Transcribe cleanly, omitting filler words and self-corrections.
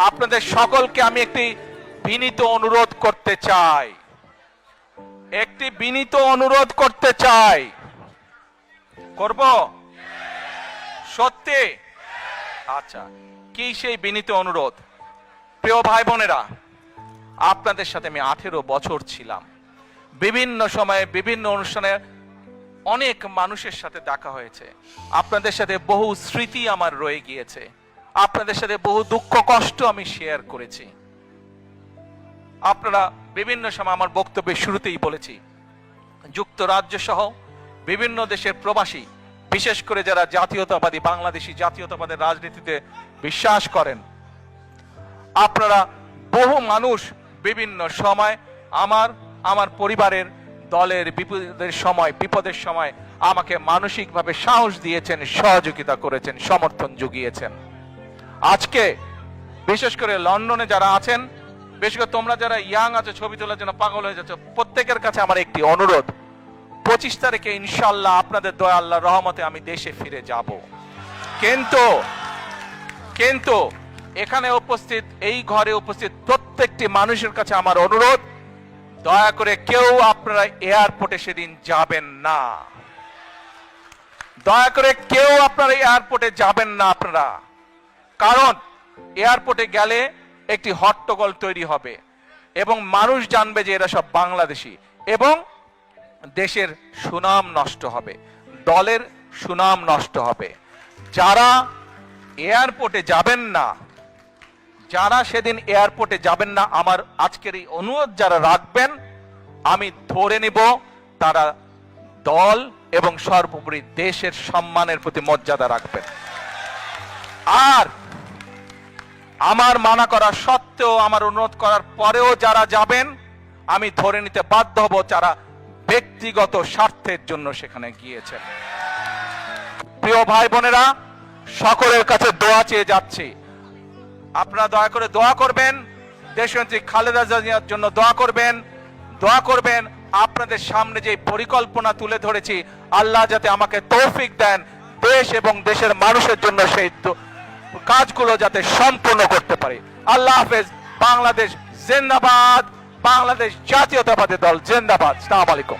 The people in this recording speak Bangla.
আপনাদের সকলকে আমি একটি বিনীত অনুরোধ করতে চাই, করব সত্যি? আচ্ছা, কি সেই বিনীত অনুরোধ? প্রিয় ভাই বোনেরা, আপনাদের সাথে আমি 18 বছর ছিলাম। বিভিন্ন সময়ে বিভিন্ন অনুষ্ঠানে অনেক মানুষের সাথে দেখা হয়েছে। আপনাদের সাথে বহু স্মৃতি আমার রয়ে গিয়েছে। আপনাদের সাথে বহু দুঃখ কষ্ট আমি শেয়ার করেছি। আপনারা বিভিন্ন সময়, আমার বক্তব্যের শুরুতেই বলেছি, যুক্তরাজ্য সহ বিভিন্ন দেশের প্রবাসী, বিশেষ করে যারা জাতীয়তাবাদী, বাংলাদেশি জাতীয়তাবাদের রাজনীতিতে বিশ্বাস করেন, আপনারা বহু মানুষ বিভিন্ন সময় আমার পরিবারের, দলের বিপদের সময় আমাকে মানসিকভাবে সাহস দিয়েছেন, সহযোগিতা করেছেন, সমর্থন জুগিয়েছেন। আজকে বিশেষ করে লন্ডনে যারা আছেন, বিশেষ করে তোমরা যারা ইয়াং আছো, ছবি তোলার জন্য পাগল হয়ে যাচ্ছ, প্রত্যেকের কাছে আমার একটি অনুরোধ, 25 তারিখে ইনশাআল্লাহ আপনাদের দয়া, আল্লাহর রহমতে আমি দেশে ফিরে যাব। কিন্তু এখানে উপস্থিত, এই ঘরে উপস্থিত প্রত্যেকটি মানুষের কাছে আমার অনুরোধ, দয়া করে কেউ আপনারা এয়ারপোর্টে সেদিন যাবেন না। দয়া করে কেউ আপনারা এয়ারপোর্টে যাবেন না আপনারা। কারণ এয়ারপোর্টে গেলে একটি হট্টগোল তৈরি হবে এবং মানুষ জানবে যে এরা সব বাংলাদেশি, এবং দেশের সুনাম নষ্ট হবে, দলের সুনাম নষ্ট হবে। যারা এয়ারপোর্টে যাবেন না, যারা সেদিন এয়ারপোর্টে যাবেন না, আমার আজকের এই অনুরোধ যারা রাখবেন, আমি ধরে নিব তারা দল এবং সর্বোপরি দেশের সম্মানের প্রতি মর্যাদা রাখবেন। আর আমার মানা করা সত্ত্বেও, আমার অনুরোধ করার পরেও যারা যাবেন, আমি ধরে নিতে বাধ্য হব যারা ব্যক্তিগত স্বার্থের জন্য সেখানে গিয়েছেন। প্রিয় ভাই বোনেরা, সকলের কাছে দোয়া চেয়ে যাচ্ছি, আপনারা দয়া করে দোয়া করবেন, দেশনেত্রী খালেদা জিয়ার জন্য দোয়া করবেন। আপনাদের সামনে যে পরিকল্পনা তুলে ধরেছি, আল্লাহ যাতে আমাকে তৌফিক দেন দেশ এবং দেশের মানুষের জন্য সেই কাজগুলো যাতে সম্পূর্ণ করতে পারি। আল্লাহ হাফেজ। বাংলাদেশ জিন্দাবাদ, বাংলাদেশ জাতীয়তাবাদী দল জিন্দাবাদ। আসসালামু আলাইকুম।